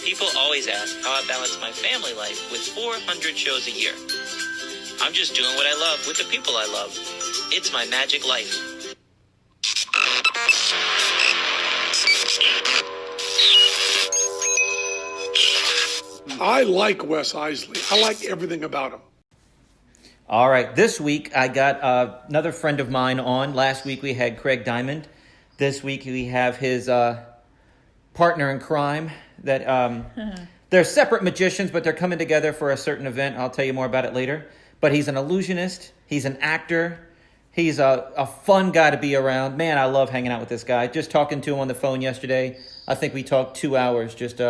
People always ask how I balance my family life with 400 shows a year. I'm just doing what I love with the people I love. It's my magic life. I like Wes Iseli. I like everything about him. All right, this week I got another friend of mine on. Last week we had Craig Diamond. This week we have his partner in crime. That they're separate magicians, but they're coming together for a certain event. I'll tell you more about it later. But he's an illusionist. He's an actor. He's a fun guy to be around. Man, I love hanging out with this guy. Just talking to him on the phone yesterday. I think we talked 2 hours just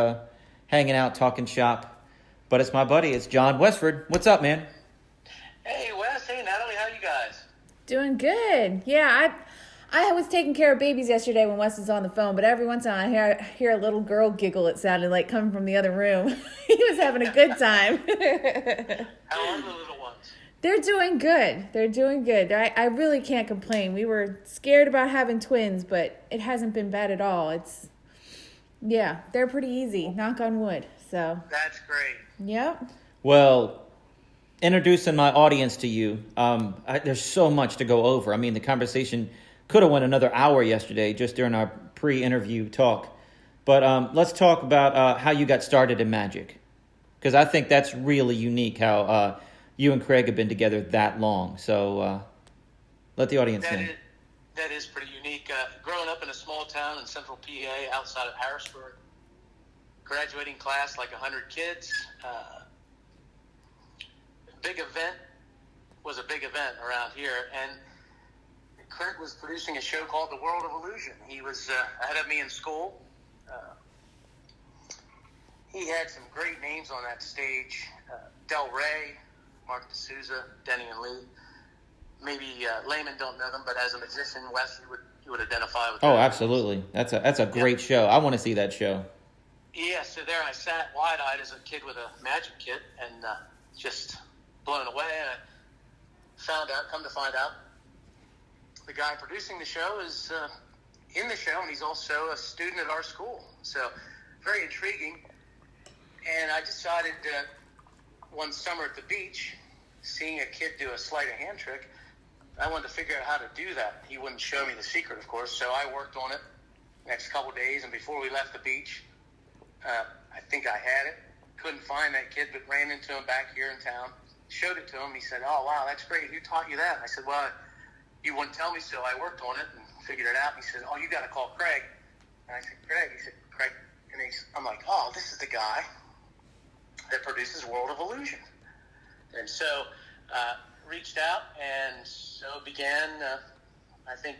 hanging out, talking shop. But it's my buddy. It's John Westford. What's up, man? Hey, Wes. Hey, Natalie. How you guys? Doing good. Yeah, I was taking care of babies yesterday when Wes was on the phone, but every once in a while I hear a little girl giggle. It sounded like coming from the other room. He was having a good time. How are the little ones? They're doing good. They're doing good. I really can't complain. We were scared about having twins, but it hasn't been bad at all. They're pretty easy. Knock on wood. So That's great. Yep. Well, introducing my audience to you, there's so much to go over. I mean, the conversation could have went another hour yesterday just during our pre-interview talk. But let's talk about how you got started in magic. Because I think that's really unique how you and Craig have been together that long. So let the audience know. That is pretty unique. Growing up in a small town in central PA outside of Harrisburg, graduating class like 100 kids. Big event was a big event around here. And Craig was producing a show called The World of Illusion. He was ahead of me in school. He had some great names on that stage. Del Rey, Mark D'Souza, Denny and Lee. Maybe laymen don't know them, but as a magician, Wes, you would identify with them. Oh, absolutely. That's a great show. I want to see that show. Yeah, so there I sat wide-eyed as a kid with a magic kit and just blown away. And I come to find out, the guy producing the show is in the show, and he's also a student at our school. So very intriguing. And I decided one summer at the beach, seeing a kid do a sleight of hand trick, I wanted to figure out how to do that. He wouldn't show me the secret, of course, so I worked on it the next couple days, and before we left the beach, I think I had it. Couldn't find that kid, but ran into him back here in town. Showed it to him. He said, "Oh, wow, that's great. Who taught you that?" I said, "Well, you wouldn't tell me, so I worked on it and figured it out." And he said, "Oh, you got to call Craig." And I said, "Craig?" He said, "Craig." And I'm like, "Oh, this is the guy that produces World of Illusion." And so reached out, and so began, I think,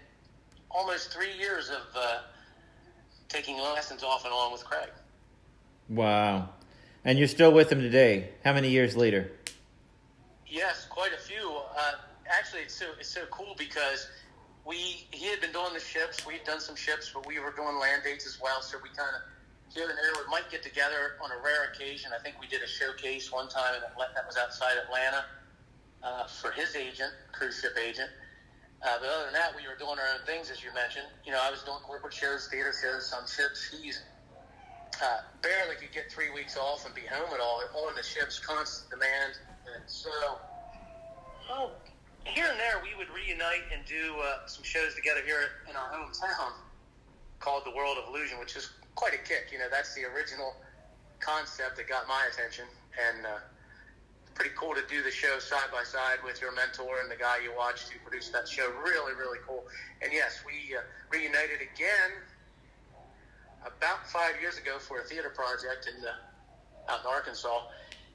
almost 3 years of taking lessons off and on with Craig. Wow. And you're still with him today. How many years later? Yes, quite a few. Actually, it's so cool because he had been doing the ships. We'd done some ships, but we were doing land dates as well. So we kind of here and there we might get together on a rare occasion. I think we did a showcase one time that was outside Atlanta for his agent, cruise ship agent. But other than that, we were doing our own things, as you mentioned. You know, I was doing corporate shows, theater shows on ships. He's barely could get 3 weeks off and be home at all on the ships, constant demand. And so, here and there, we would reunite and do some shows together here in our hometown called The World of Illusion, which is quite a kick. You know, that's the original concept that got my attention. And pretty cool to do the show side by side with your mentor and the guy you watched who produced that show. Really, really cool. And yes, we reunited again about 5 years ago for a theater project out in Arkansas,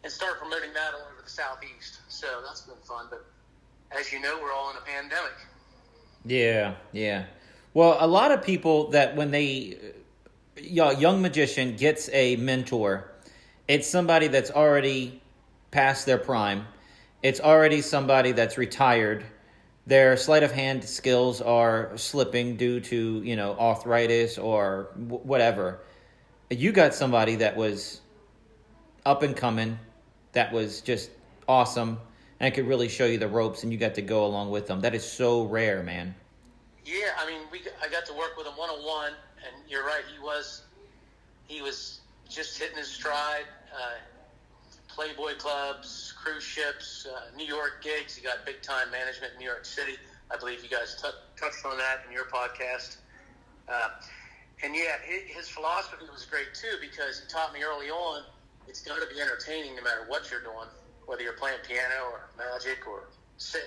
and started promoting that all over the Southeast. So that's been fun. But as you know, we're all in a pandemic. Yeah. Well, a lot of people that when a young magician gets a mentor, it's somebody that's already past their prime. It's already somebody that's retired. Their sleight of hand skills are slipping due to, arthritis or whatever. You got somebody that was up and coming, that was just awesome, and could really show you the ropes, and you got to go along with them. That is so rare, man. Yeah, I mean, I got to work with him one-on-one, and you're right, he was just hitting his stride. Playboy clubs, cruise ships, New York gigs. He got big-time management in New York City. I believe you guys touched on that in your podcast. And yeah, his philosophy was great too, because he taught me early on it's got to be entertaining no matter what you're doing, whether you're playing piano or magic or singing.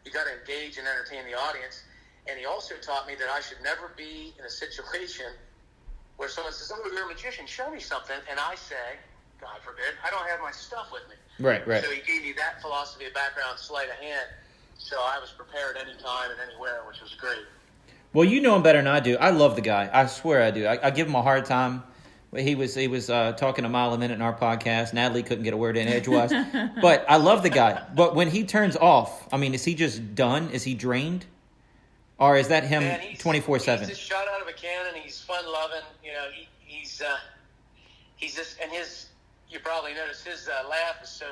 You got to engage and entertain the audience. And he also taught me that I should never be in a situation where someone says, "Oh, you're a magician, show me something," and I say, God forbid, I don't have my stuff with me. Right. So he gave me that philosophy of background, sleight of hand, so I was prepared anytime and anywhere, which was great. Well, you know him better than I do. I love the guy. I swear I do. I give him a hard time. He was talking a mile a minute in our podcast. Natalie couldn't get a word in edgewise. But I love the guy. But when he turns off, I mean, is he just done? Is he drained? Or is that him 24/7? He's just shot out of a cannon. He's fun-loving. You know, he's just, and you probably noticed his laugh is so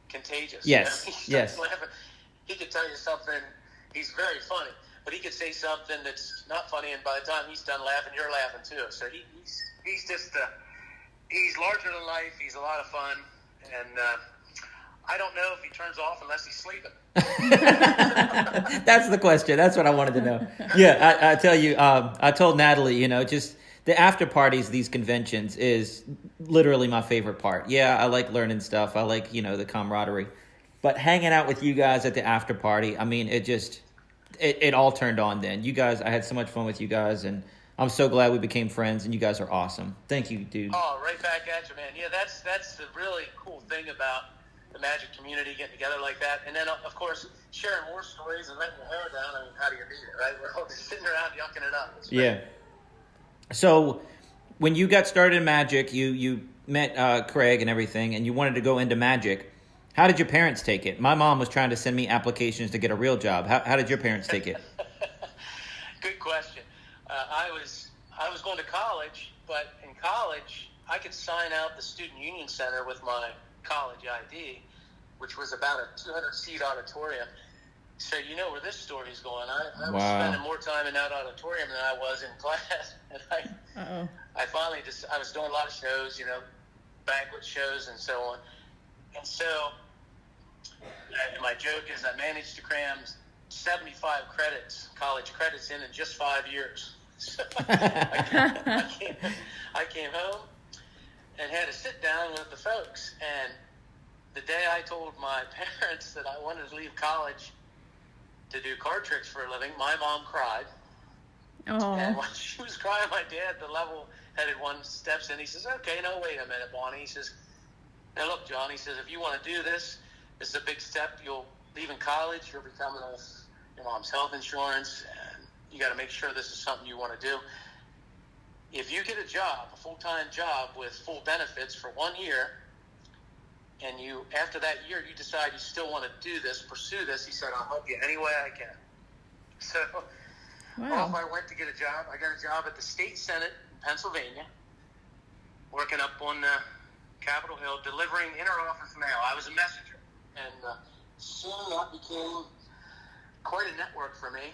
contagious. Yes, you know? He yes. starts laughing. He could tell you something. He's very funny. But he could say something that's not funny, and by the time he's done laughing, you're laughing too. So he's just he's larger than life. He's a lot of fun, and I don't know if he turns off unless he's sleeping. That's the question. That's what I wanted to know. Yeah, I tell you, I told Natalie, you know, just the after parties, these conventions is literally my favorite part. Yeah, I like learning stuff. I like, you know, the camaraderie, but hanging out with you guys at the after party, I mean, it all turned on then. You guys, I had so much fun with you guys, and I'm so glad we became friends, and you guys are awesome. Thank you, dude. Oh, right back at you, man. Yeah, that's the really cool thing about the magic community, getting together like that. And then, of course, sharing more stories and letting your hair down. I mean, how do you beat it, right? We're all just sitting around yucking it up. Yeah. So when you got started in magic, you met Craig and everything, and you wanted to go into magic. How did your parents take it? My mom was trying to send me applications to get a real job. How did your parents take it? Good question. I was going to college, but in college, I could sign out the Student Union Center with my college ID, which was about a 200-seat auditorium. So you know where this story's going. I was spending more time in that auditorium than I was in class. And I finally I was doing a lot of shows, you know, banquet shows and so on. And so my joke is I managed to cram 75 college credits in just 5 years. So I came home and had a sit down with the folks. And the day I told my parents that I wanted to leave college to do card tricks for a living, my mom cried. Oh. And when she was crying, my dad, the level-headed one, steps in. He says, "Okay, no, wait a minute, Bonnie." He says, "Now look, John," he says, "if you want to do this is a big step. You'll leave in college. You'll be coming off your mom's health insurance, and you got to make sure this is something you want to do. If you get a job, a full-time job with full benefits for 1 year, and after that year you decide you still want to do this, pursue this," he said, "I'll help you any way I can." So off I went to get a job. I got a job at the State Senate in Pennsylvania, working up on Capitol Hill, delivering inter-office mail. I was a messenger. And soon that became quite a network for me.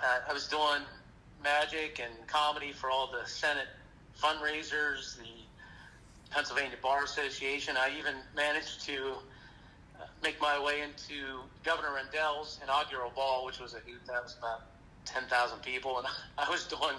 I was doing magic and comedy for all the Senate fundraisers, the Pennsylvania Bar Association. I even managed to make my way into Governor Rendell's inaugural ball, which was a hoot. That was about 10,000 people. And I was doing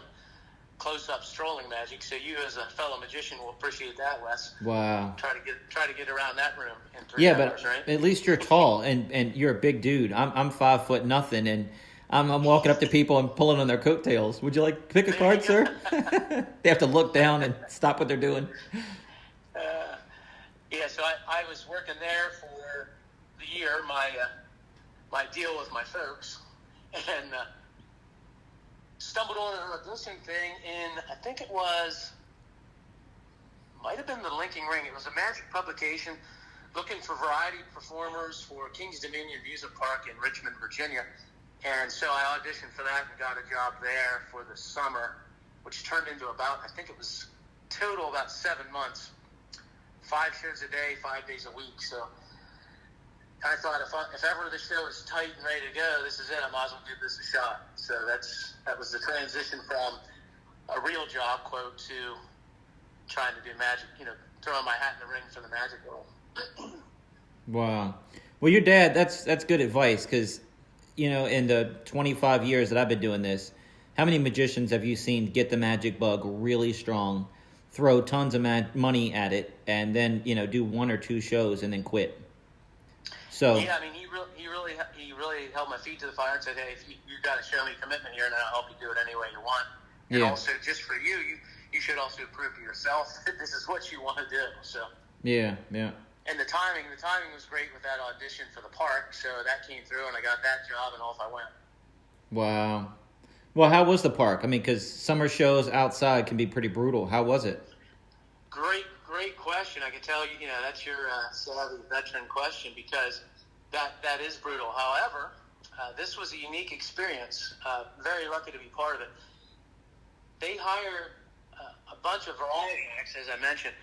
close-up strolling magic, so you as a fellow magician will appreciate that, Wes. Wow. Try to get around that room in 3 hours, but right? at least you're tall and you're a big dude. I'm 5 foot nothing, and I'm walking up to people and pulling on their coattails. Would you like to pick a card, sir? They have to look down and stop what they're doing. Yeah, so I was working there for the year, my deal with my folks, and stumbled on an audition thing in, I think it might have been the Linking Ring. It was a magic publication looking for variety performers for King's Dominion Amusement Park in Richmond, Virginia. And so I auditioned for that and got a job there for the summer, which turned into I think it was total about 7 months, 5 shows a day, 5 days a week. So I thought if ever the show is tight and ready to go, this is it. I might as well give this a shot. So that was the transition from a real job, quote, to trying to do magic, throwing my hat in the ring for the magic world. Wow. Well, your dad, that's good advice, because, in the 25 years that I've been doing this, how many magicians have you seen get the magic bug really strong, throw tons of money at it, and then, do 1 or 2 shows and then quit? So yeah, I mean, he really held my feet to the fire and said, "Hey, you got to show me commitment here, and I'll help you do it any way you want." And also, just for you should also prove to yourself that this is what you want to do. So yeah. And the timing was great with that audition for the park, so that came through, and I got that job, and off I went. Wow. Well, how was the park? I mean, because summer shows outside can be pretty brutal. How was it? Great question. I can tell you, that's your savvy veteran question, because that is brutal. However, this was a unique experience. Very lucky to be part of it. They hire a bunch of variety acts, as I mentioned,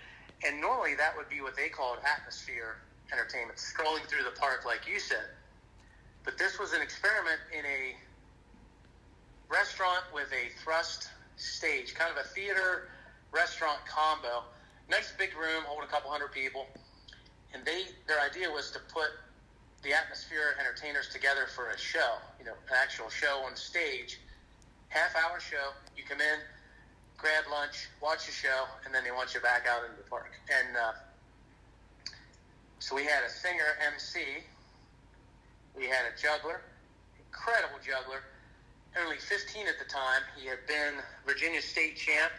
and normally that would be what they called atmosphere entertainment, strolling through the park like you said. But this was an experiment in a restaurant with a thrust stage, kind of a theater-restaurant combo. Nice big room, hold a couple hundred people. And their idea was to put the atmosphere entertainers together for a show, an actual show on stage. Half-hour show, you come in, grab lunch, watch the show, and then they want you back out into the park. And so we had a singer MC, we had a juggler, incredible juggler, only 15 at the time. He had been Virginia State champ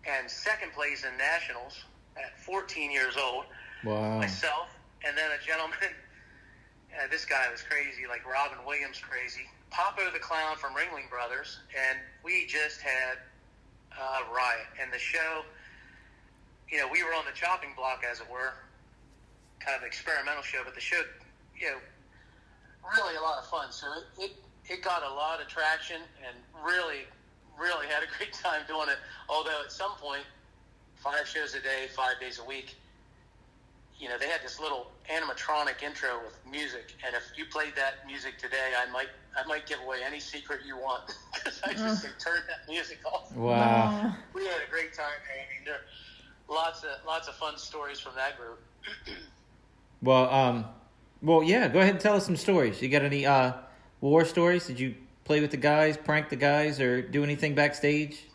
and second place in nationals at 14 years old. Wow. Myself, and then a gentleman, this guy was crazy, like Robin Williams crazy, Popo the Clown from Ringling Brothers, and we just had a riot. And the show, we were on the chopping block, as it were, kind of experimental show, but the show, really a lot of fun. So it got a lot of traction, and really had a great time doing it. Although at some point, 5 shows a day, 5 days a week, they had this little animatronic intro with music, and if you played that music today, I might give away any secret you want, because I just turned that music off. Wow. We had a great time. I mean, there are lots of fun stories from that group. Well, yeah. Go ahead and tell us some stories. You got any war stories? Did you play with the guys, prank the guys, or do anything backstage?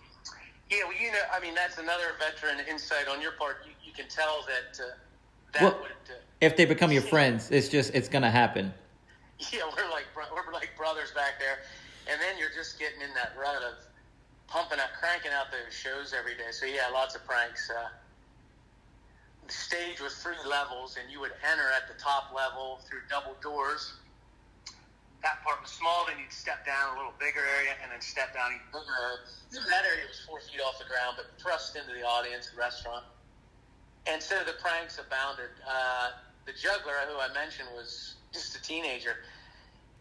Yeah, well, I mean, that's another veteran insight on your part. You can tell that. If they become your friends, it's gonna happen. Yeah, we're like brothers back there, and then you're just getting in that rut of cranking out those shows every day. So yeah, lots of pranks. The stage was 3 levels, and you would enter at the top level through double doors. That part was small, then you'd step down a little bigger area, and then step down even bigger area. Even that area was 4 feet off the ground, but thrust into the audience, the restaurant. And so the pranks abounded. The juggler, who I mentioned, was just a teenager.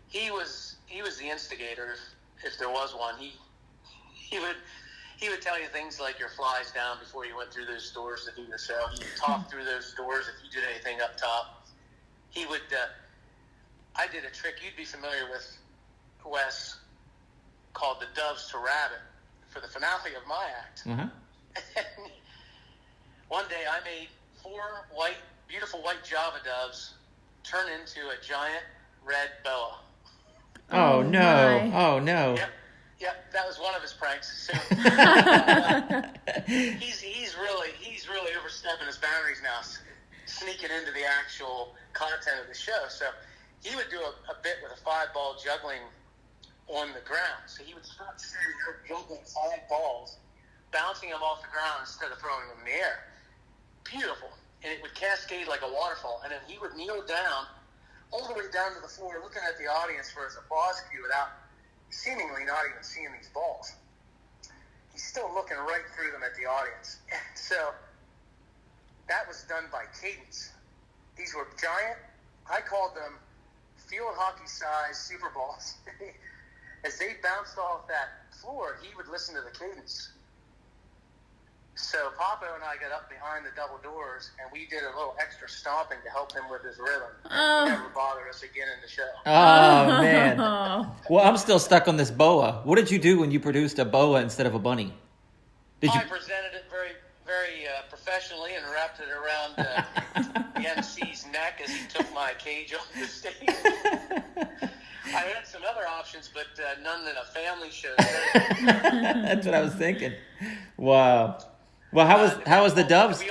He was the instigator, if there was one. He would tell you things like your flies down before you went through those doors to do the show. He would talk through those doors if you did anything up top. He would. I did a trick you'd be familiar with, Wes, called the Doves to Rabbit for the finale of my act. Uh-huh. One day I made 4 beautiful white Java doves turn into a giant red boa. Oh no! My. Oh no! Yep, that was one of his pranks. So, he's really overstepping his boundaries now, sneaking into the actual content of the show. So he would do a bit with a 5-ball juggling on the ground. So he would start juggling 5 balls, bouncing them off the ground instead of throwing them in the air. Beautiful. And it would cascade like a waterfall. And then he would kneel down, all the way down to the floor, looking at the audience for his applause cue without seemingly not even seeing these balls. He's still looking right through them at the audience. And so that was done by cadence. These were giant, I called them field hockey-sized Super Balls. As they bounced off that floor, he would listen to the cadence. So Papa and I got up behind the double doors, and we did a little extra stomping to help him with his rhythm. And never bothered us again in the show. Oh man! Well, I'm still stuck on this boa. What did you do when you produced a boa instead of a bunny? I presented it very, very professionally and wrapped it around the MC's neck as he took my cage on the stage. I had some other options, but none in a family show. That's what I was thinking. Wow. Well, how was the Doves?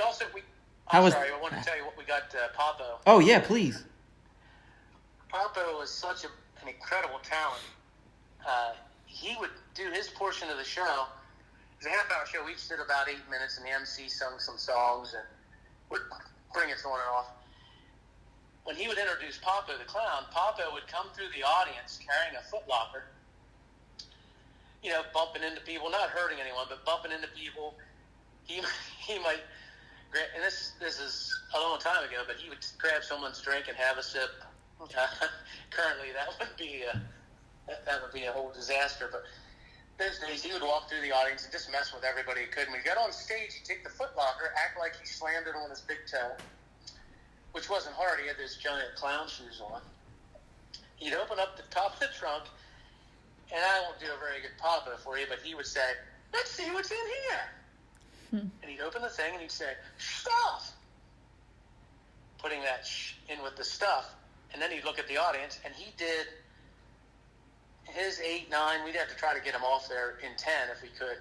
I want to tell you what we got. Papo. Oh yeah, please. Papo was such an incredible talent. He would do his portion of the show. It was a half-hour show. We each did about 8 minutes, and the MC sung some songs and would bring us on and off. When he would introduce Papo the clown, Papo would come through the audience carrying a footlocker, bumping into people, not hurting anyone, but bumping into people. He might, and this is a long time ago, but he would grab someone's drink and have a sip. Currently, that would be a whole disaster. But those days, he would walk through the audience and just mess with everybody he could. When he got on stage, he'd take the footlocker, act like he slammed it on his big toe, which wasn't hard. He had those giant clown shoes on. He'd open up the top of the trunk, and I won't do a very good Papo for you, but he would say, "Let's see what's in here." And he'd open the thing, and he'd say, "Stuff!" Putting that in with the stuff. And then he'd look at the audience, and he did his 8, 9. We'd have to try to get him off there in 10 if we could.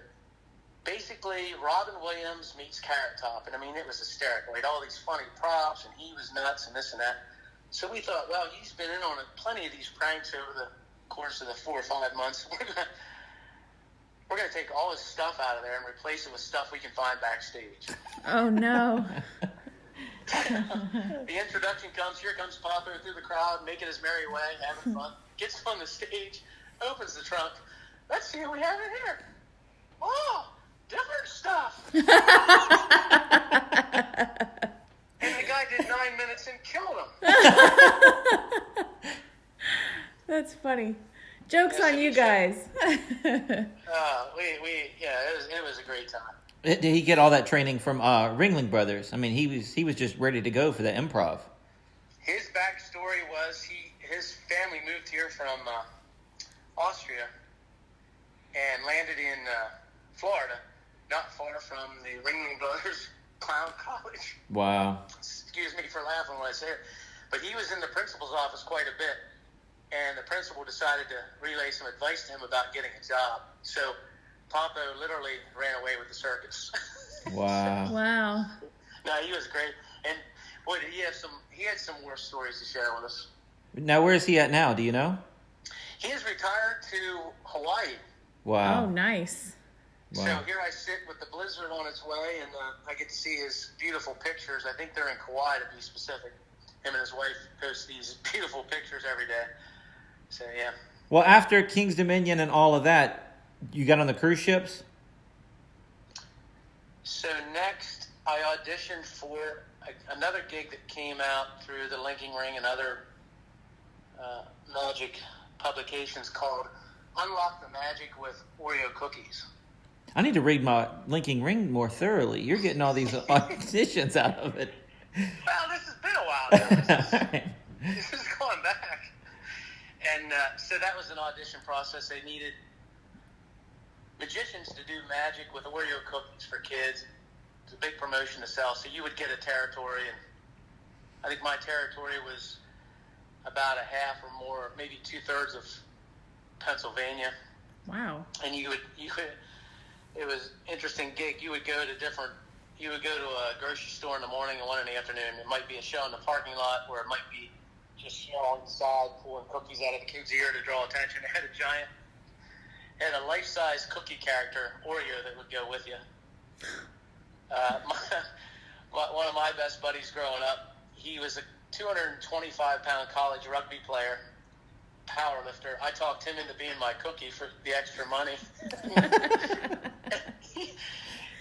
Basically, Robin Williams meets Carrot Top. And, it was hysterical. He had all these funny props, and he was nuts and this and that. So we thought, well, he's been in on plenty of these pranks over the course of the 4 or 5 months. We're gonna take all his stuff out of there and replace it with stuff we can find backstage. Oh, no. The introduction comes. Here comes Papo through the crowd, making his merry way, having fun. Gets on the stage, opens the trunk. Let's see what we have in here. Oh, different stuff. And the guy did 9 minutes and killed him. That's funny. Joke's on you guys. It was a great time. Did he get all that training from Ringling Brothers? He was just ready to go for the improv. His backstory was his family moved here from Austria and landed in Florida, not far from the Ringling Brothers Clown College. Wow. Excuse me for laughing when I say it. But he was in the principal's office quite a bit, and the principal decided to relay some advice to him about getting a job. So Papo literally ran away with the circus. Wow. Wow. No, he was great. And boy, he had some more stories to share with us. Now, where is he at now? Do you know? He is retired to Hawaii. Wow. Oh, nice. Wow. So here I sit with the blizzard on its way, and I get to see his beautiful pictures. I think they're in Kauai, to be specific. Him and his wife post these beautiful pictures every day. So, yeah. Well, after King's Dominion and all of that, you got on the cruise ships? So next, I auditioned for another gig that came out through the Linking Ring and other magic publications called Unlock the Magic with Oreo Cookies. I need to read my Linking Ring more thoroughly. You're getting all these auditions out of it. Well, this has been a while now. This is going back. And so that was an audition process. They needed magicians to do magic with Oreo cookies for kids. It's a big promotion to sell. So you would get a territory, and I think my territory was about a half or more, maybe 2/3 of Pennsylvania. Wow. And you would it was an interesting gig. You would go to a grocery store in the morning and one in the afternoon. It might be a show in the parking lot, or it might be just on the side pulling cookies out of the kid's ear to draw attention. It had a life-size cookie character, Oreo, that would go with you. One of my best buddies growing up, he was a 225-pound college rugby player, power lifter. I talked him into being my cookie for the extra money.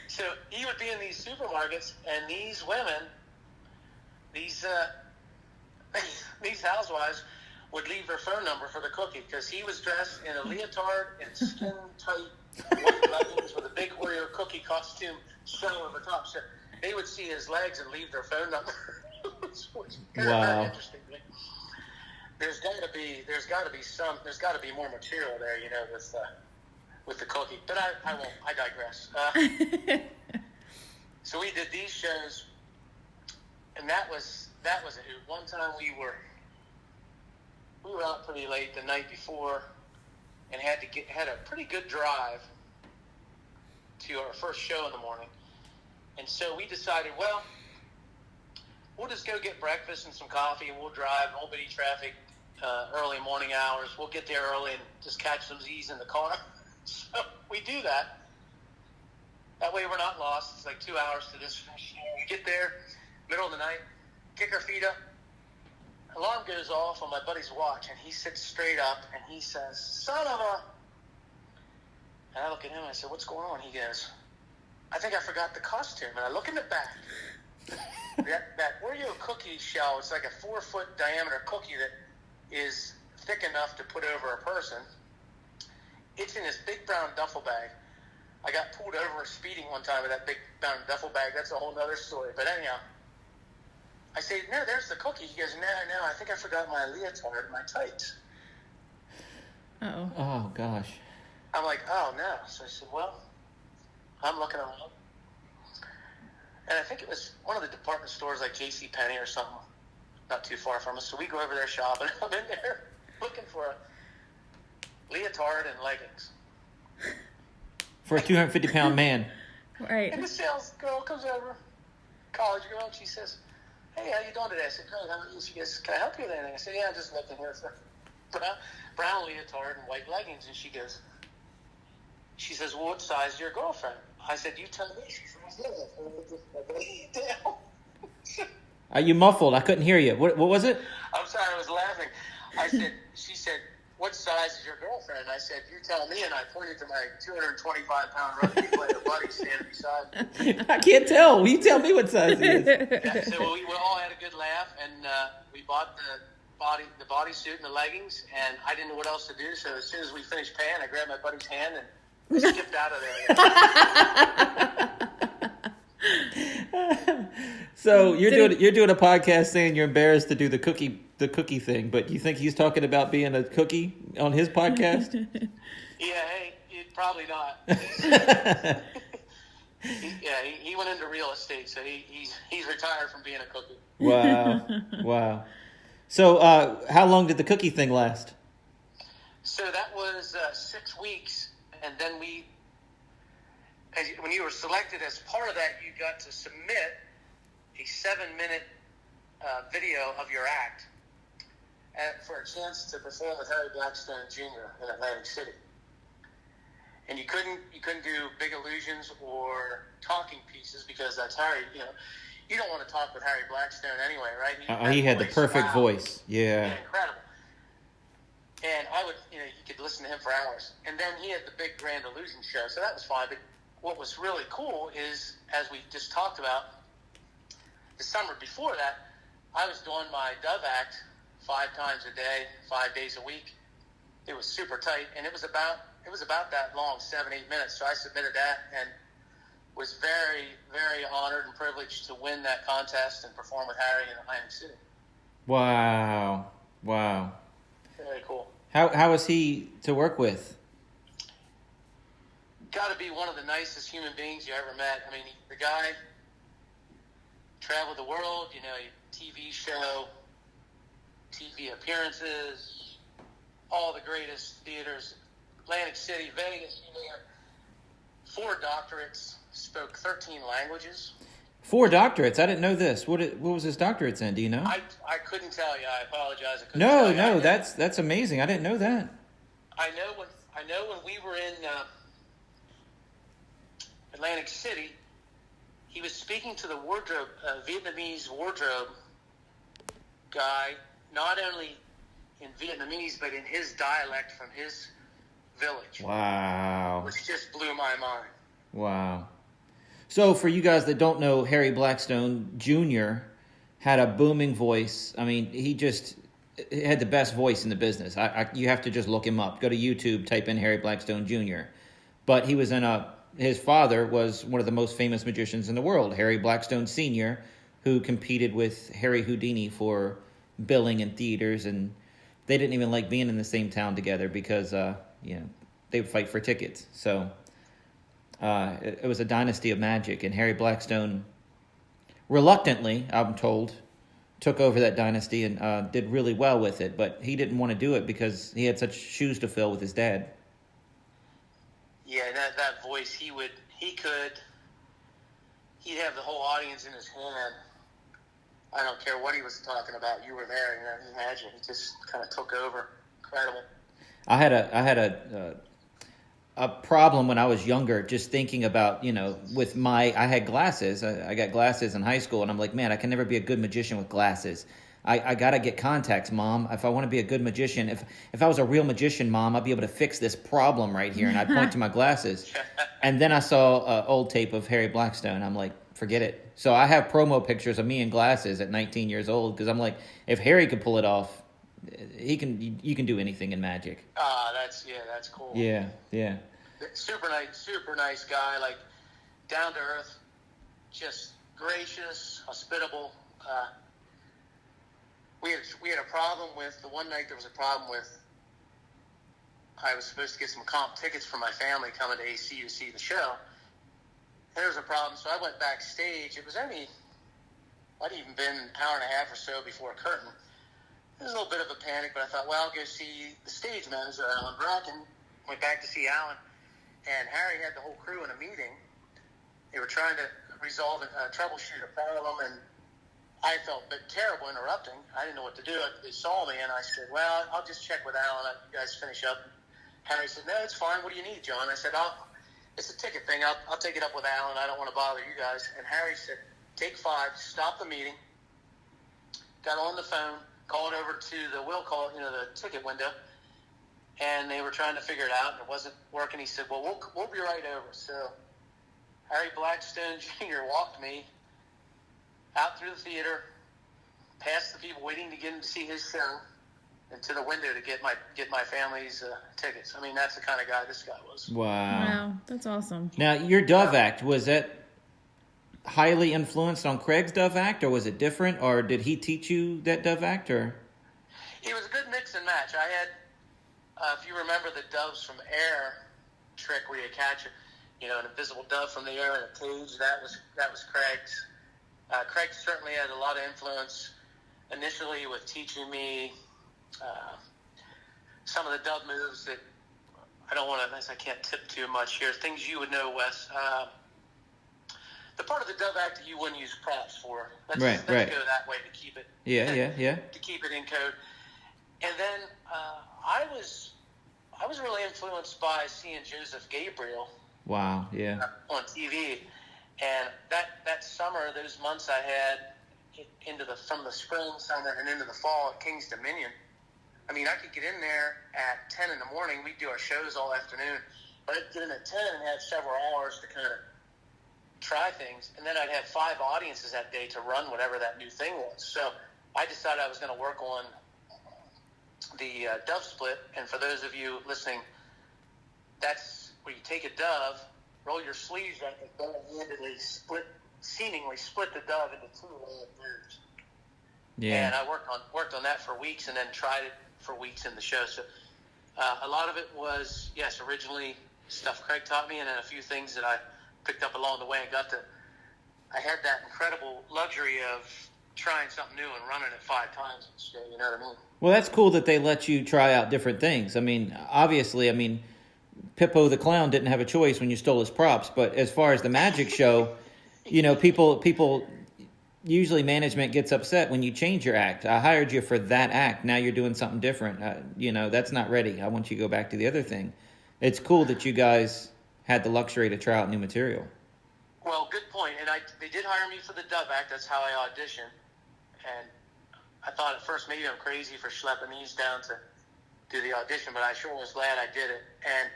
So he would be in these supermarkets, and these women, these housewives, would leave their phone number for the cookie, because he was dressed in a leotard and skin-tight white leggings with a big Oreo cookie costume showing over top. So they would see his legs and leave their phone number. Which Wow. very interesting. There's got to be more material there, with the cookie. But I won't. I digress. So we did these shows, and that was a hoot. One time we were out pretty late the night before, and had a pretty good drive to our first show in the morning. And so we decided, well, we'll just go get breakfast and some coffee, and we'll drive. Won't be any traffic early morning hours. We'll get there early and just catch some Z's in the car. So we do that. That way we're not lost. It's like 2 hours to this. We get there, middle of the night, kick our feet up. Alarm goes off on my buddy's watch, and he sits straight up, and he says, "Son of a..." And I look at him, and I said, "What's going on?" He goes, "I think I forgot the costume." And I look in the back. that Oreo cookie shell, it's like a 4-foot diameter cookie that is thick enough to put over a person. It's in this big brown duffel bag. I got pulled over speeding one time with that big brown duffel bag. That's a whole other story. But anyhow, I say, "No, there's the cookie." He goes, "No, I think I forgot my leotard and my tights." Uh-oh. Oh, gosh. I'm like, "Oh, no." So I said, "Well," I'm looking around. And I think it was one of the department stores like JCPenney or something, not too far from us. So we go over there shopping. I'm in there looking for a leotard and leggings. For a 250-pound man. Right. And the sales girl comes over, college girl, and she says, "Hey, how you doing today?" I said, "Good, how are you?" She goes, "Can I help you with anything?" I said, "Yeah, I'm just looking here for brown leotard and white leggings." And she says, "Well, what size is your girlfriend?" I said, "You tell me." She says, "Down." You muffled. I couldn't hear you. What was it? I'm sorry, I was laughing. She said, "What size is your girlfriend?" I said, "You tell me." And I pointed to my 225-pound rugby player buddy standing beside me. I can't tell. You tell me what size he is. Yeah, so we all had a good laugh, and we bought the bodysuit and the leggings, and I didn't know what else to do. So as soon as we finished paying, I grabbed my buddy's hand and we skipped out of there. So you're doing a podcast saying you're embarrassed to do the cookie thing, but you think he's talking about being a cookie on his podcast? Yeah, hey, probably not. He went into real estate, so he's retired from being a cookie. Wow. So how long did the cookie thing last? So that was 6 weeks, and then when you were selected as part of that, you got to submit a 7-minute video of your act for a chance to perform with Harry Blackstone Jr. in Atlantic City. And you couldn't do big illusions or talking pieces because that's Harry. You don't want to talk with Harry Blackstone anyway, right? He had the perfect voice. Yeah. Incredible. And I would, you could listen to him for hours. And then he had the big Grand Illusion show, so that was fine. But what was really cool is, as we just talked about, the summer before that, I was doing my Dove act 5 times a day, 5 days a week. It was super tight, and it was about that long, 7-8 minutes. So I submitted that and was very, very honored and privileged to win that contest and perform with Harry in Atlantic City. Wow. Very cool. How is he to work with? Got to be one of the nicest human beings you ever met. I mean, the guy traveled the world, TV show, TV appearances, all the greatest theaters, Atlantic City, Vegas, 4 doctorates, spoke 13 languages. 4 doctorates? I didn't know this. What was his doctorates in? Do you know? I couldn't tell you. I apologize. No, that's amazing. I didn't know that. I know when we were in Atlantic City, he was speaking to the Vietnamese wardrobe guy, not only in Vietnamese, but in his dialect from his village. Wow. Which just blew my mind. Wow. So for you guys that don't know, Harry Blackstone Jr. had a booming voice. I mean, he just had the best voice in the business. You have to just look him up. Go to YouTube, type in Harry Blackstone Jr. But he was his father was one of the most famous magicians in the world, Harry Blackstone Sr., who competed with Harry Houdini for billing in theaters, and they didn't even like being in the same town together because, they would fight for tickets. So It was a dynasty of magic, and Harry Blackstone, reluctantly, I'm told, took over that dynasty and did really well with it. But he didn't want to do it because he had such shoes to fill with his dad. Yeah, that voice, he'd have the whole audience in his hand. I don't care what he was talking about. You were there, he had you. He just kind of took over. Incredible. I had a problem when I was younger, just thinking about, I had glasses. I got glasses in high school, and I'm like, man, I can never be a good magician with glasses. I got to get contacts, Mom. If I want to be a good magician, if I was a real magician, Mom, I'd be able to fix this problem right here. And I'd point to my glasses. And then I saw an old tape of Harry Blackstone. I'm like, forget it. So I have promo pictures of me in glasses at 19 years old because I'm like, if Harry could pull it off, you can do anything in magic. That's cool. Yeah. Super nice guy, like down to earth, just gracious, hospitable. We had a problem with the one night. There was a problem with. I was supposed to get some comp tickets for my family coming to AC to see the show. And there was a problem, so I went backstage. It was might have even been an hour and a half or so before curtain. There was a little bit of a panic, but I thought, well, I'll go see the stage manager, Alan Bracken. Went back to see Alan, and Harry had the whole crew in a meeting. They were trying to resolve troubleshoot a problem, and I felt a bit terrible interrupting. I didn't know what to do. They saw me, and I said, well, I'll just check with Alan. You guys finish up. Harry said, no, it's fine. What do you need, John? I said, it's a ticket thing. I'll take it up with Alan. I don't want to bother you guys. And Harry said, take 5, stop the meeting, got on the phone, called over to the the ticket window, and they were trying to figure it out, and it wasn't working. He said, well, we'll be right over. So Harry Blackstone Jr. walked me out through the theater, past the people waiting to get in to see his show, and to the window to get my family's tickets. I mean, that's the kind of guy this guy was. Wow, that's awesome. Now, your Dove Act, was that highly influenced on Craig's Dove Act, or was it different, or did he teach you that Dove Act, or? It was a good mix and match. I had, if you remember the doves from air trick where you catch an invisible dove from the air in a cage, that was Craig's. Craig certainly had a lot of influence initially with teaching me some of the dove moves that I can't tip too much here. Things you would know, Wes. The part of the Dove Act that you wouldn't use props for. Let's go that way to keep it. Yeah. To keep it in code. And then I was really influenced by seeing Joseph Gabriel. Wow. Yeah. On TV, and that summer, those months I had from the spring, summer, and into the fall at King's Dominion. I mean, I could get in there at 10 in the morning. We'd do our shows all afternoon. But I'd get in at 10 and have several hours to kind of try things. And then I'd have 5 audiences that day to run whatever that new thing was. So I decided I was going to work on the dove split. And for those of you listening, that's where you take a dove, roll your sleeves up, and double-handedly seemingly split the dove into 2 little birds. Yeah. And I worked on that for weeks, and then tried it for weeks in the show. So a lot of it was, yes, originally stuff Craig taught me, and then a few things that I picked up along the way, and I had that incredible luxury of trying something new and running it 5 times in the show, you know what I mean? Well, that's cool that they let you try out different things. I mean, obviously, Pippo the Clown didn't have a choice when you stole his props, but as far as the magic show, people usually management gets upset when you change your act. I hired you for that act. Now you're doing something different. That's not ready. I want you to go back to the other thing. It's cool that you guys had the luxury to try out new material. Well, good point. And they did hire me for the Dove Act. That's how I auditioned. And I thought at first maybe I'm crazy for schlepping these down to do the audition, but I sure was glad I did it. And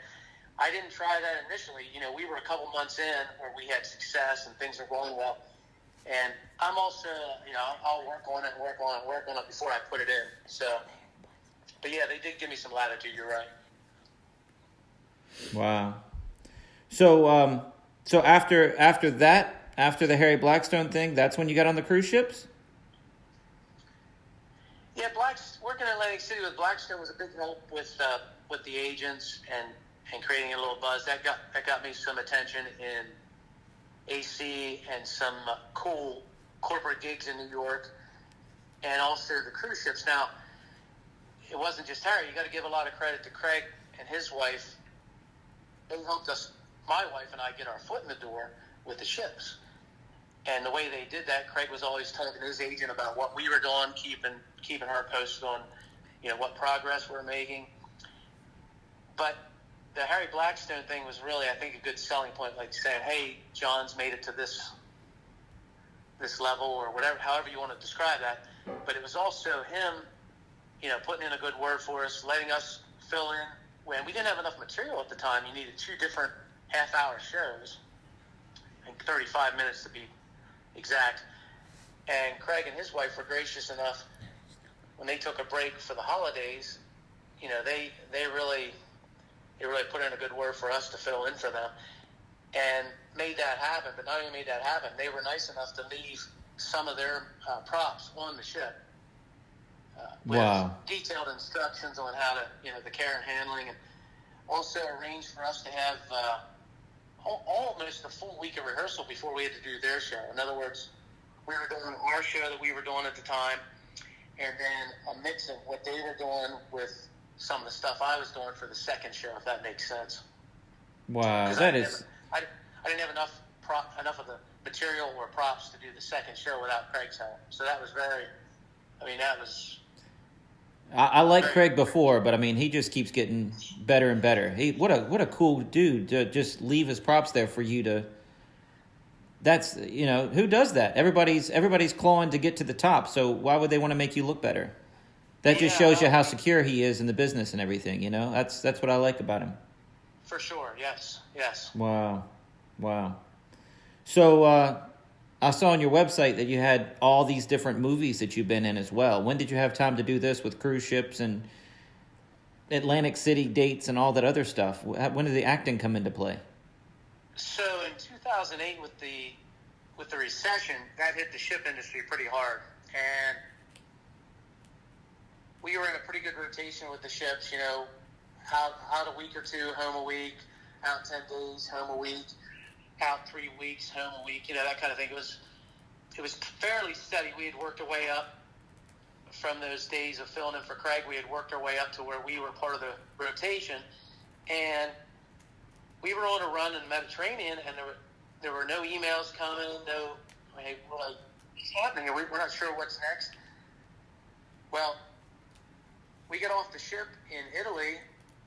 I didn't try that initially. We were a couple months in where we had success and things were going well. And I'm also, I'll work on it before I put it in. So, but yeah, they did give me some latitude. You're right. Wow. So after the Harry Blackstone thing, that's when you got on the cruise ships? Yeah, working in Atlantic City with Blackstone was a big help with the agents and and creating a little buzz. That got me some attention in AC and some cool corporate gigs in New York, and also the cruise ships. Now, it wasn't just Harry. You got to give a lot of credit to Craig and his wife. They helped us, my wife and I, get our foot in the door with the ships. And the way they did that, Craig was always talking to his agent about what we were doing, keeping her posted on, what progress we're making. But the Harry Blackstone thing was really, I think, a good selling point, like saying, hey, John's made it to this level, or whatever, however you want to describe that. But it was also him, putting in a good word for us, letting us fill in when we didn't have enough material at the time. You needed 2 different half-hour shows, and 35 minutes to be exact. And Craig and his wife were gracious enough when they took a break for the holidays. They really put in a good word for us to fill in for them, and made that happen. But not only made that happen, they were nice enough to leave some of their props on the ship with detailed instructions on how to, the care and handling, and also arranged for us to have almost a full week of rehearsal before we had to do their show. In other words, we were doing our show that we were doing at the time, and then a mix of what they were doing with some of the stuff I was doing for the second show, if that makes sense. Wow, I didn't have enough of the material or props to do the second show without Craig's help. So that was that was... I like Craig before, but he just keeps getting better and better. What a cool dude to just leave his props there for you to. That's who does that? Everybody's clawing to get to the top. So why would they want to make you look better? That just shows you how secure he is in the business and everything. That's what I like about him. For sure. Yes. Wow. So I saw on your website that you had all these different movies that you've been in as well. When did you have time to do this with cruise ships and Atlantic City dates and all that other stuff? When did the acting come into play? So in 2008, with the recession, that hit the ship industry pretty hard, and we were in a pretty good rotation with the ships. Out a week or two, home a week, out 10 days, home a week, out 3 weeks, home a week, that kind of thing. It was fairly steady. We had worked our way up from those days of filling in for Craig. We had worked our way up to where we were part of the rotation, and we were on a run in the Mediterranean, and there were no emails coming, we're like, what's happening? We're not sure what's next. Well, we got off the ship in Italy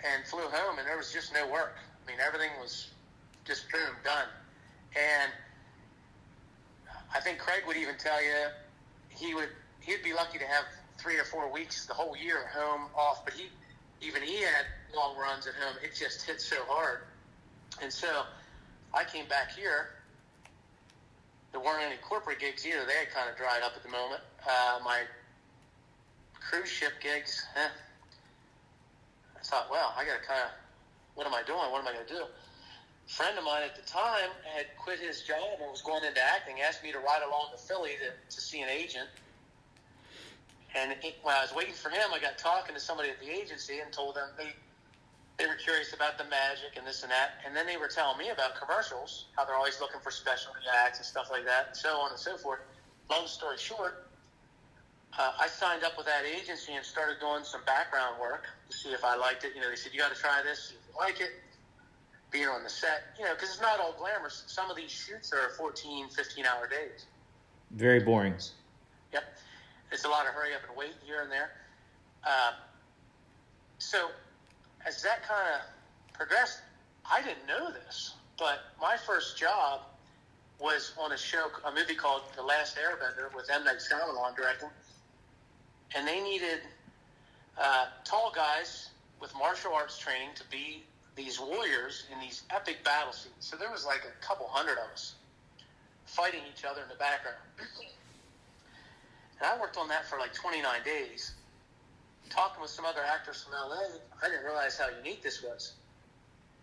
and flew home, and there was just no work. Everything was just boom, done. And I think Craig would even tell you he'd be lucky to have 3 or 4 weeks the whole year at home off, but he had long runs at home. It just hit so hard. And so I came back here. There weren't any corporate gigs either. They had kind of dried up at the moment. My cruise ship gigs, I thought, well, I got to kind of, what am I doing? What am I going to do? A friend of mine at the time had quit his job and was going into acting, asked me to ride along to Philly to see an agent. And when I was waiting for him, I got talking to somebody at the agency and told them they were curious about the magic and this and that. And then they were telling me about commercials, how they're always looking for specialty acts and stuff like that, and so on and so forth. Long story short, I signed up with that agency and started doing some background work to see if I liked it. They said, you got to try this, see if you like it. Being on the set, because it's not all glamorous. Some of these shoots are 14, 15-hour days. Very boring. Yep. It's a lot of hurry up and wait here and there. So as that kind of progressed, I didn't know this, but my first job was on a movie called The Last Airbender with M. Night Shyamalan directing. And they needed tall guys with martial arts training to be these warriors in these epic battle scenes. So there was like a couple hundred of us fighting each other in the background. And I worked on that for like 29 days. Talking with some other actors from LA, I didn't realize how unique this was.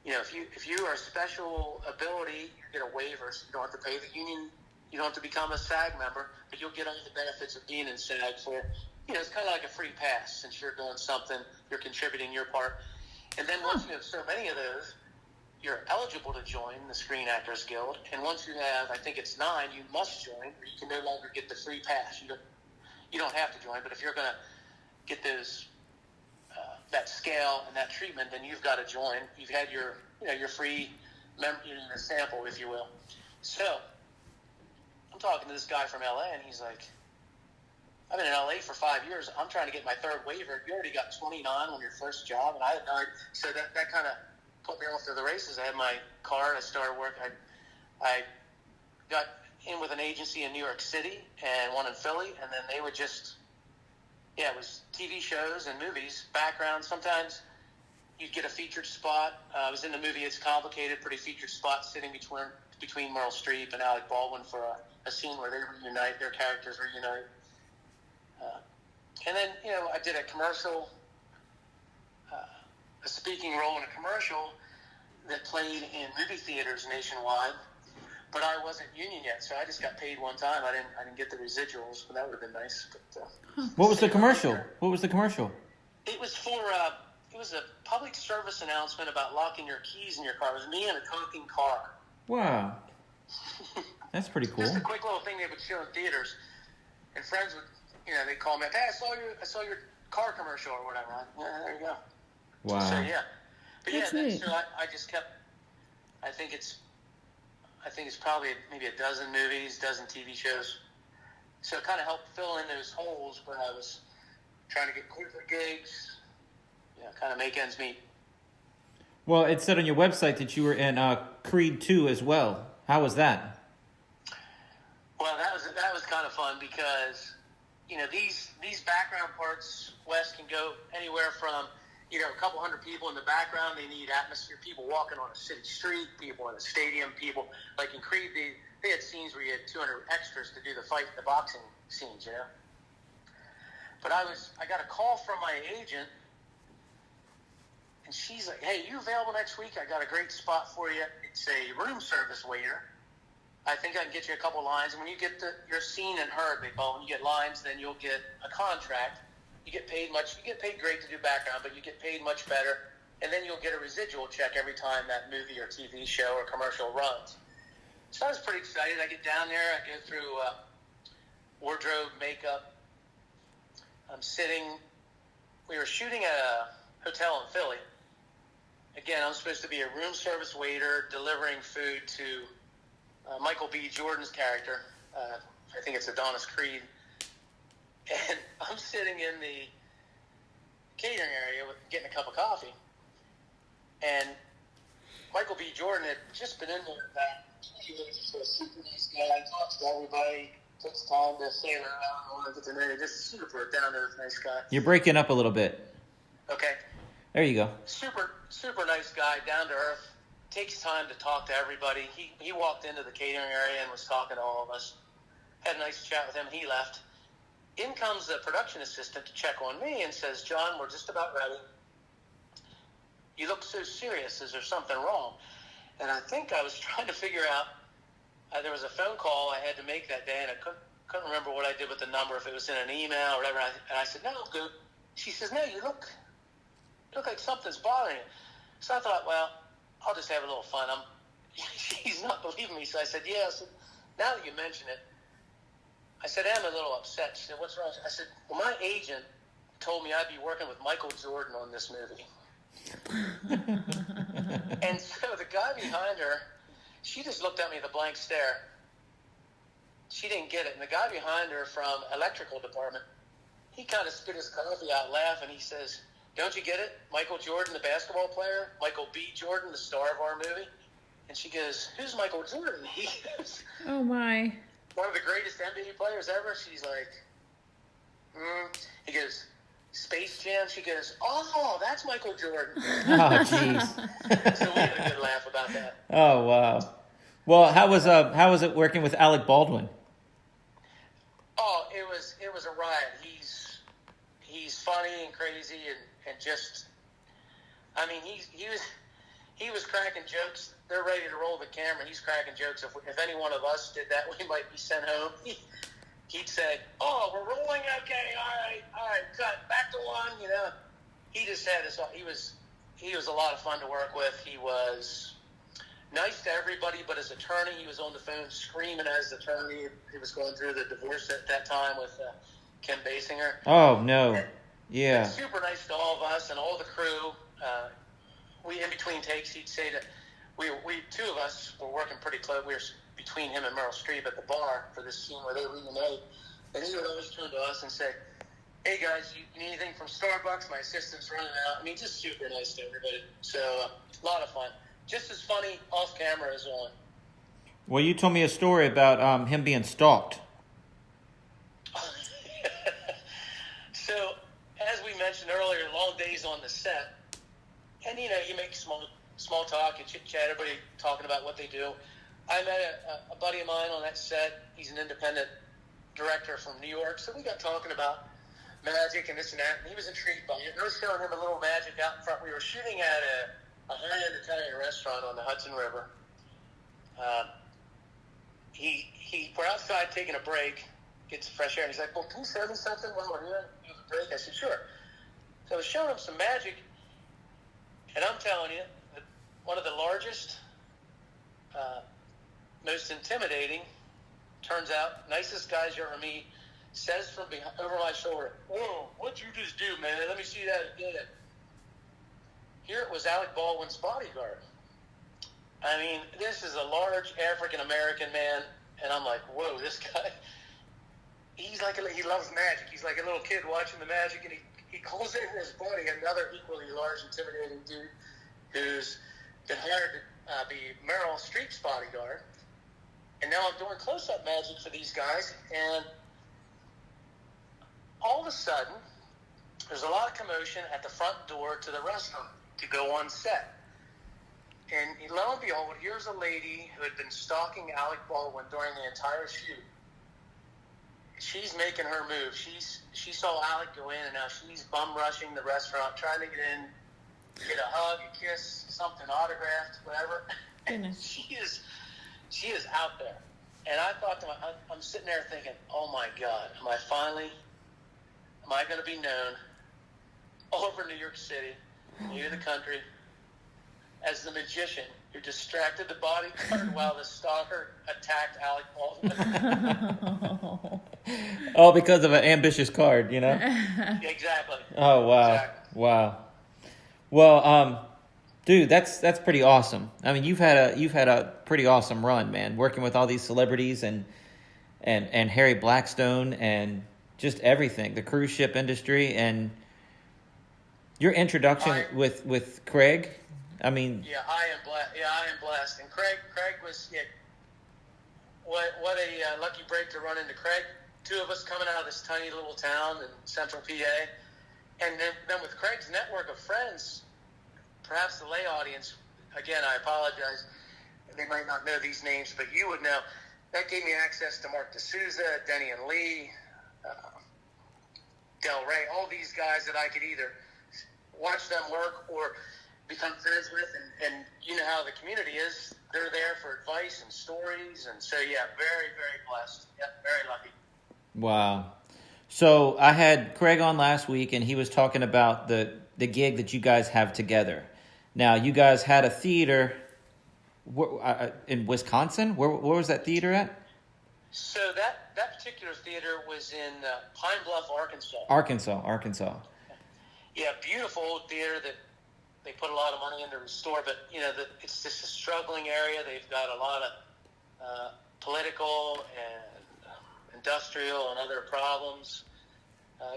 If you are a special ability, you get a waiver, so you don't have to pay the union, you don't have to become a SAG member, but you'll get all the benefits of being in SAG for, it's kind of like a free pass since you're doing something, you're contributing your part. And then once you have so many of those, you're eligible to join the Screen Actors Guild. And once you have, I think it's 9, you must join, or you can no longer get the free pass. You don't have to join, but if you're going to get those that scale and that treatment, then you've got to join. You've had your free your sample, if you will. So I'm talking to this guy from LA, and he's like, I've been in LA for 5 years. I'm trying to get my 3rd waiver. You already got 29 on your first job, and I had no idea. So that kind of put me off to the races. I had my card. I started work. I got in with an agency in New York City and one in Philly, and then they would just, it was TV shows and movies, background. Sometimes you'd get a featured spot. I was in the movie It's Complicated, pretty featured spot, sitting between Meryl Streep and Alec Baldwin for a scene where they reunite, their characters reunite. And then, I did a commercial, a speaking role in a commercial that played in movie theaters nationwide, but I wasn't union yet, so I just got paid one time. I didn't get the residuals, but that would have been nice. But, What was the commercial? What was the commercial? It was for it was a public service announcement about locking your keys in your car. It was me in a talking car. Wow, that's pretty cool. Just a quick little thing they would show in theaters, and friends would, they'd call me up, hey, I saw your car commercial or whatever. There you go. Wow. So yeah, but That's yeah, neat. so I just kept. I think it's probably maybe a dozen movies, dozen TV shows. So it kind of helped fill in those holes when I was trying to get corporate gigs, kind of make ends meet. Well, it said on your website that you were in Creed 2 as well. How was that? Well, that was kind of fun because, these background parts, Wes, can go anywhere from, a couple hundred people in the background. They need atmosphere, people walking on a city street, people in a stadium, people, like in Creed, they had scenes where you had 200 extras to do the boxing scenes, But I got a call from my agent, and she's like, hey, you available next week? I got a great spot for you. It's a room service waiter. I think I can get you a couple lines. And when you get your scene and heard, they call, when you get lines, then you'll get a contract. You get paid great to do background, but you get paid much better. And then you'll get a residual check every time that movie or TV show or commercial runs. So I was pretty excited. I get down there. I go through wardrobe, makeup. I'm sitting. We were shooting at a hotel in Philly. Again, I'm supposed to be a room service waiter delivering food to Michael B. Jordan's character. I think it's Adonis Creed. And I'm sitting in the catering area getting a cup of coffee. And Michael B. Jordan had just been in there about 20 minutes. He's a super nice guy, talks to everybody, takes time to say their own, just super down-to-earth nice guy. You're breaking up a little bit. Okay. There you go. Super nice guy, down-to-earth, takes time to talk to everybody. He walked into the catering area and was talking to all of us. Had a nice chat with him. He left. In comes the production assistant to check on me and says, John, we're just about ready. You look so serious. Is there something wrong? And I think I was trying to figure out, there was a phone call I had to make that day, and I couldn't remember what I did with the number, if it was in an email or whatever. And I said, no, I'm good. She says, no, you look like something's bothering you. So I thought, well, I'll just have a little fun. She's not believing me. So I said, yeah. I said, now that you mention it, I said, I'm a little upset. She said, what's wrong? I said, well, my agent told me I'd be working with Michael Jordan on this movie. And so the guy behind her, she just looked at me with a blank stare. She didn't get it. And the guy behind her from electrical department, he kind of spit his coffee out laughing. He says, don't you get it? Michael Jordan, the basketball player, Michael B. Jordan, the star of our movie. And she goes, who's Michael Jordan? He goes, Oh my. one of the greatest NBA players ever. She's like, He goes, Space Jam. She goes, oh, that's Michael Jordan. Oh, jeez. So we had a good laugh about that. Oh, wow. Well, how was it working with Alec Baldwin? Oh, it was a riot. He's funny and crazy and just, I mean, he was cracking jokes. They're ready to roll the camera. He's cracking jokes. If any one of us did that, we might be sent home. He'd say, oh, we're rolling, okay, all right, cut, back to one, He just had us, he was he was a lot of fun to work with. He was nice to everybody, but as attorney, he was on the phone screaming as attorney. He was going through the divorce at that time with Kim Basinger. Oh, no. Yeah. Super nice to all of us and all the crew. We, in between takes, he'd say that we two of us were working pretty close. We were between him and Meryl Streep at the bar for this scene where they reunite. And he would always turn to us and say, "Hey guys, you need anything from Starbucks? My assistant's running out." I mean, just super nice to everybody. So a lot of fun. Just as funny off camera as on. Well, you told me a story about him being stalked. So, as we mentioned earlier, long days on the set, and you make small talk and chit chat. Everybody talking about what they do. I met a buddy of mine on that set. He's an independent director from New York, so we got talking about magic and this and that, and he was intrigued by it. And I was showing him a little magic out in front. We were shooting at a high-end Italian restaurant on the Hudson River. We're outside taking a break, get some fresh air, and he's like, "Well, can you show me something while we're here? You have a break?" I said, "Sure." So I was showing him some magic, and I'm telling you, that one of the largest, most intimidating, turns out, nicest guys you ever meet, says from over my shoulder, "Whoa, what'd you just do, man? Let me see that again." Here it was Alec Baldwin's bodyguard. I mean, this is a large African-American man, and I'm like, whoa, this guy, he loves magic. He's like a little kid watching the magic, and he calls over his buddy, another equally large, intimidating dude, who's been hired to be Meryl Streep's bodyguard. And now I'm doing close-up magic for these guys, and all of a sudden, there's a lot of commotion at the front door to the restaurant to go on set. And lo and behold, here's a lady who had been stalking Alec Baldwin during the entire shoot. She's making her move. She saw Alec go in, and now she's bum rushing the restaurant, trying to get in, get a hug, a kiss, something autographed, whatever. Goodness. She is out there. And I thought to myself, I'm sitting there thinking, oh my God, am I going to be known all over New York City, near the country, as the magician who distracted the bodyguard while the stalker attacked Alec Baldwin? All because of an ambitious card, Exactly. Oh, wow. Exactly. Wow. Well, dude, that's pretty awesome. I mean, you've had a pretty awesome run, man, working with all these celebrities and Harry Blackstone and just everything, the cruise ship industry, and your introduction with Craig. I mean, I am blessed. And Craig was what a lucky break to run into Craig. Two of us coming out of this tiny little town in central PA, and then with Craig's network of friends, perhaps the lay audience. Again, I apologize. They might not know these names, but you would know. That gave me access to Mark D'Souza, Denny and Lee, Del Rey, all these guys that I could either watch them work or become friends with, and you know how the community is. They're there for advice and stories, and so yeah, very, very blessed. Yeah, very lucky. Wow. So I had Craig on last week, and he was talking about the gig that you guys have together. Now, you guys had a theater in Wisconsin. Where was that theater at? So that particular theater was in Pine Bluff, Arkansas. Arkansas. Yeah, beautiful old theater that they put a lot of money in to restore, but it's just a struggling area. They've got a lot of political and industrial and other problems.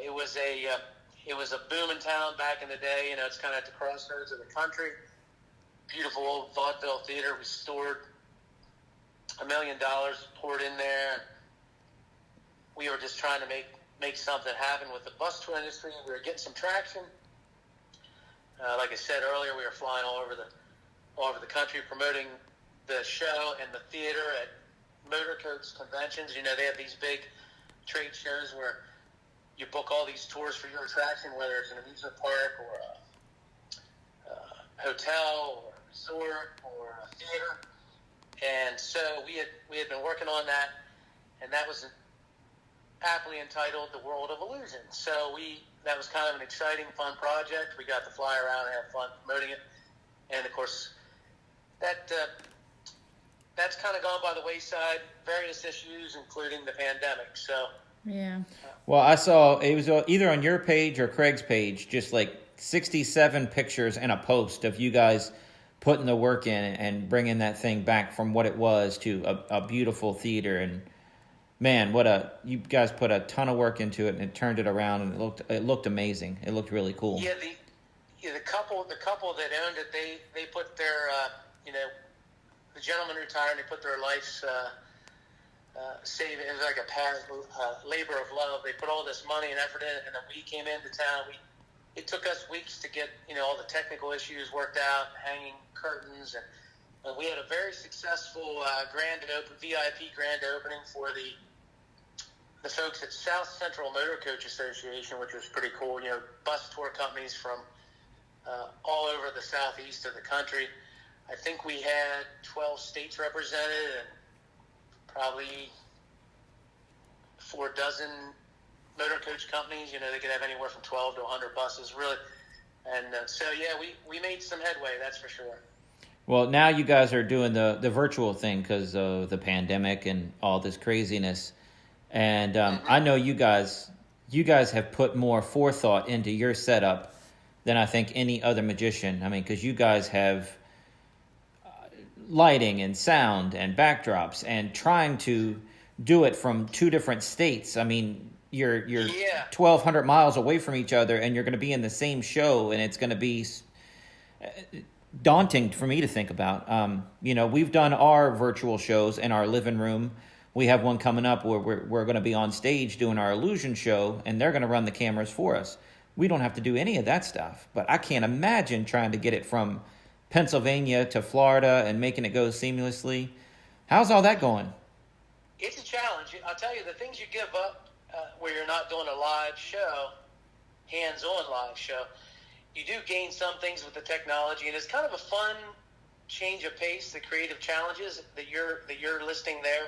It was a booming town back in the day. It's kind of at the crossroads of the country. Beautiful old vaudeville theater restored. $1 million poured in there. We were just trying to make something happen with the bus tour industry. We were getting some traction. Like I said earlier, we were flying all over the country promoting the show and the theater at motorcoats conventions. They have these big trade shows where you book all these tours for your attraction, whether it's an amusement park or a hotel or a resort or a theater. And so we had been working on that, and that was aptly entitled The World of Illusion. So that was kind of an exciting, fun project. We got to fly around and have fun promoting it. And, of course, that's kind of gone by the wayside, various issues, including the pandemic. So, Yeah. Well, I saw it was either on your page or Craig's page, just like 67 pictures and a post of you guys putting the work in and bringing that thing back from what it was to a beautiful theater. And man, you guys put a ton of work into it, and it turned it around, and it looked amazing. It looked really cool. Yeah, the couple that owned it, they put their the gentleman retired, and they put their life's saving. It was like a labor of love. They put all this money and effort in it, and then we came into town. It took us weeks to get all the technical issues worked out, hanging curtains, and we had a very successful VIP grand opening for the folks at South Central Motor Coach Association, which was pretty cool. Bus tour companies from all over the southeast of the country. I think we had 12 states represented, and probably 4 dozen motor coach companies. They could have anywhere from 12 to 100 buses, really. And so, yeah, we made some headway, that's for sure. Well, now you guys are doing the virtual thing because of the pandemic and all this craziness. And I know you guys have put more forethought into your setup than I think any other magician. I mean, because you guys have lighting and sound and backdrops and trying to do it from 2 different states. I mean, you're 1,200 miles away from each other, and you're going to be in the same show, and it's going to be daunting for me to think about. We've done our virtual shows in our living room. We have one coming up where we're going to be on stage doing our illusion show, and they're going to run the cameras for us. We don't have to do any of that stuff, but I can't imagine trying to get it from Pennsylvania to Florida and making it go seamlessly. How's all that going? It's a challenge. I'll tell you, the things you give up where you're not doing a live show, hands-on live show, you do gain some things with the technology, and it's kind of a fun change of pace, the creative challenges that you're listing there.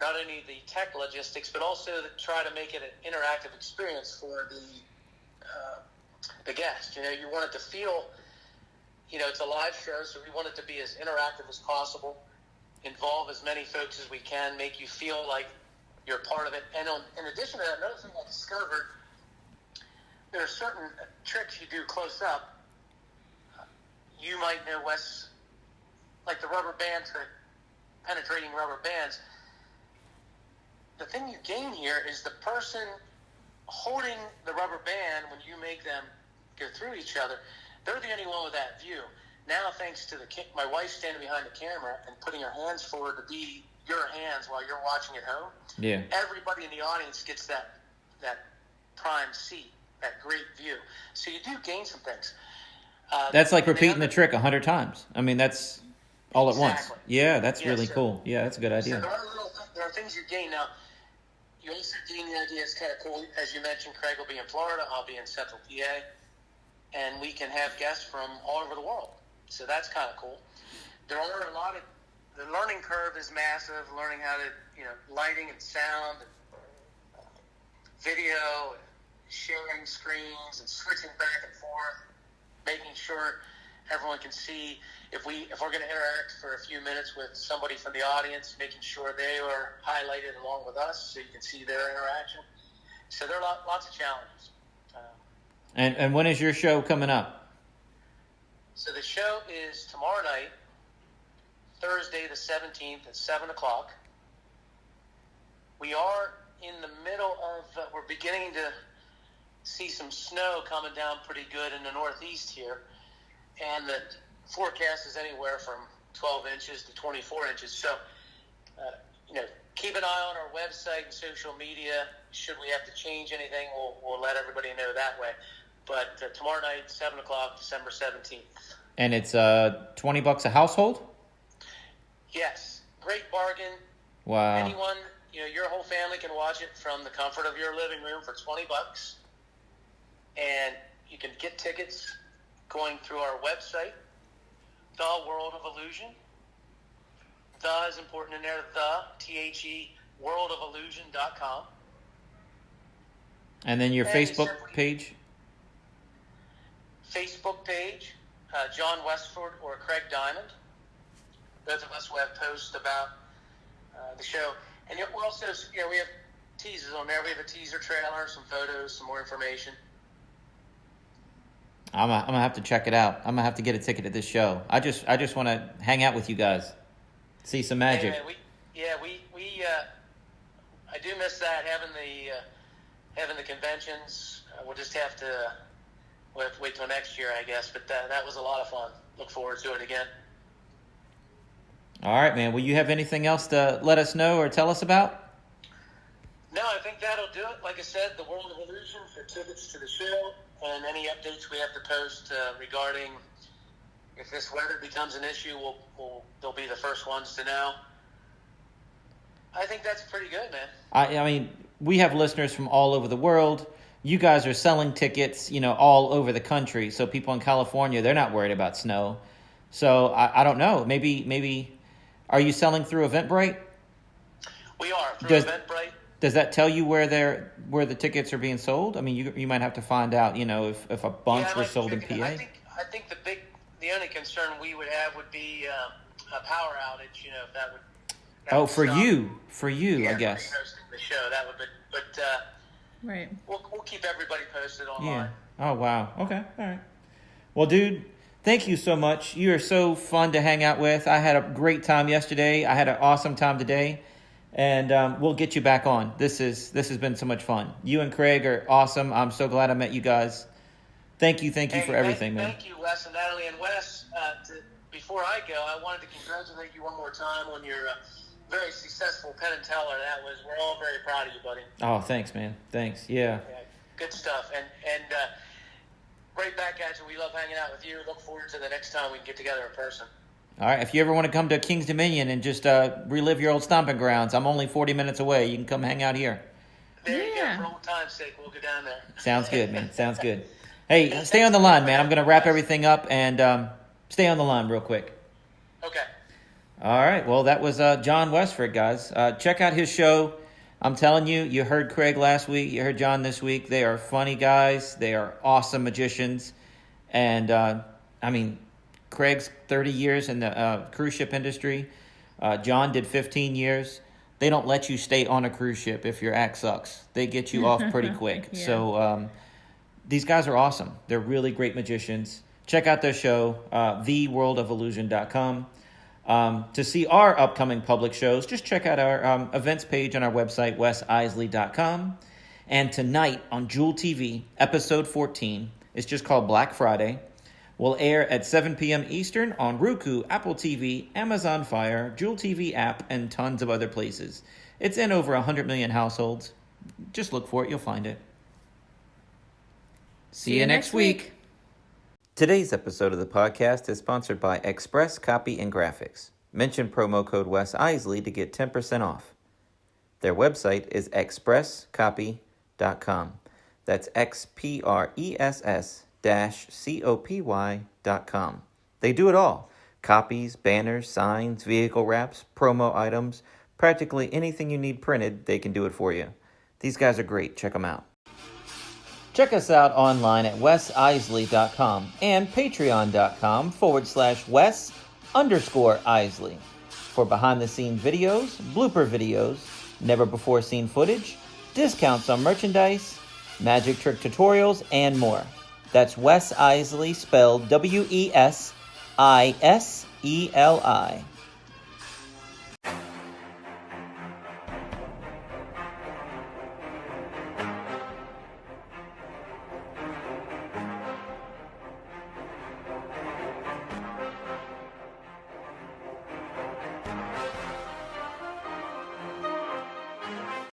Not only the tech logistics, but also to try to make it an interactive experience for the guest. You want it to feel, it's a live show, so we want it to be as interactive as possible, involve as many folks as we can, make you feel like you're part of it. And in addition to that, another thing I discovered, there are certain tricks you do close up. You might know, Wes, like the rubber band trick, penetrating rubber bands. The thing you gain here is the person holding the rubber band when you make them go through each other. They're the only one with that view. Now, thanks to my wife standing behind the camera and putting her hands forward to be your hands while you're watching at home, everybody in the audience gets that prime seat, that great view. So you do gain some things. That's like repeating the trick 100 times. I mean, that's all at once. Yeah, that's really cool. Yeah, that's a good idea. So there are things you gain. Now, you also gain the idea, it's kind of cool. As you mentioned, Craig will be in Florida. I'll be in Central PA. And we can have guests from all over the world. So that's kind of cool. There are the learning curve is massive, learning how to, lighting and sound, and video, and sharing screens, and switching back and forth, making sure everyone can see. If we're going to interact for a few minutes with somebody from the audience, making sure they are highlighted along with us so you can see their interaction. So there are lots of challenges. And when is your show coming up? So the show is tomorrow night, Thursday the 17th at 7 o'clock. We are in the middle of, we're beginning to see some snow coming down pretty good in the northeast here. And the forecast is anywhere from 12 inches to 24 inches. So, keep an eye on our website and social media. Should we have to change anything, we'll let everybody know that way. But tomorrow night, 7 o'clock, December 17th. And it's $20 a household? Yes. Great bargain. Wow. Anyone, your whole family can watch it from the comfort of your living room for $20. And you can get tickets going through our website, The World of Illusion. The is important in there, THE, worldofillusion.com. And then your And he Facebook simply- page? Facebook page, John Westford or Craig Diamond. Both of us will have posts about the show. And we're also, we have teasers on there. We have a teaser trailer, some photos, some more information. I'm gonna have to check it out. I'm gonna have to get a ticket to this show. I just want to hang out with you guys, see some magic. Yeah, I do miss that, having the conventions. We'll just have to wait till next year, I guess. But that was a lot of fun. Look forward to it again. All right, man. Will you have anything else to let us know or tell us about? No, I think that'll do it. Like I said, the World of Illusion for tickets to the show and any updates we have to post regarding if this weather becomes an issue, they'll be the first ones to know. I think that's pretty good, man. I mean, we have listeners from all over the world. You guys are selling tickets, all over the country. So people in California, they're not worried about snow. So I don't know. Maybe, are you selling through Eventbrite? We are through Eventbrite. Does that tell you where the tickets are being sold? I mean, you might have to find out, if a bunch were sold in PA. I think the only concern we would have would be a power outage. If that would. For you, I guess. Hosting the show, that would be, but Right. We'll keep everybody posted online. Yeah. Oh wow. Okay. All right. Well, dude, thank you so much. You are so fun to hang out with. I had a great time yesterday. I had an awesome time today. And we'll get you back on. This has been so much fun. You and Craig are awesome. I'm so glad I met you guys. Thank you for everything, man. Thank you, Wes and Natalie. And Wes, before I go, I wanted to congratulate you one more time on your very successful Penn and Teller. We're all very proud of you, buddy. Oh, thanks, man. Thanks. Yeah. Good stuff. And right back at you. We love hanging out with you. Look forward to the next time we can get together in person. All right, if you ever want to come to King's Dominion and just relive your old stomping grounds, I'm only 40 minutes away. You can come hang out here. There you go. For old time's sake, we'll go down there. Sounds good, man. Sounds good. Hey, stay on the line, man. I'm going to wrap everything up, and stay on the line real quick. Okay. All right, well, that was John Westford, guys. Check out his show. I'm telling you, you heard Craig last week. You heard John this week. They are funny guys. They are awesome magicians. And, Craig's 30 years in the cruise ship industry. John did 15 years. They don't let you stay on a cruise ship if your act sucks. They get you off pretty quick. Yeah. So these guys are awesome. They're really great magicians. Check out their show, theworldofillusion.com. To see our upcoming public shows, just check out our events page on our website, wesiseley.com. And tonight on Jewel TV, episode 14, it's just called Black Friday, will air at 7 p.m. Eastern on Roku, Apple TV, Amazon Fire, Jewel TV app, and tons of other places. It's in over 100 million households. Just look for it. You'll find it. See you next week. Today's episode of the podcast is sponsored by Express Copy and Graphics. Mention promo code Wes Iseli to get 10% off. Their website is expresscopy.com. That's XPRESS-COPY.com. They do it all. Copies, banners, signs, vehicle wraps, promo items, practically anything you need printed, they can do it for you. These guys are great. Check them out. Check us out online at wesiseley.com and patreon.com/Wes_Iseli for behind-the-scenes videos, blooper videos, never-before-seen footage, discounts on merchandise, magic trick tutorials, and more. That's Wes Iseli, spelled WESISELI.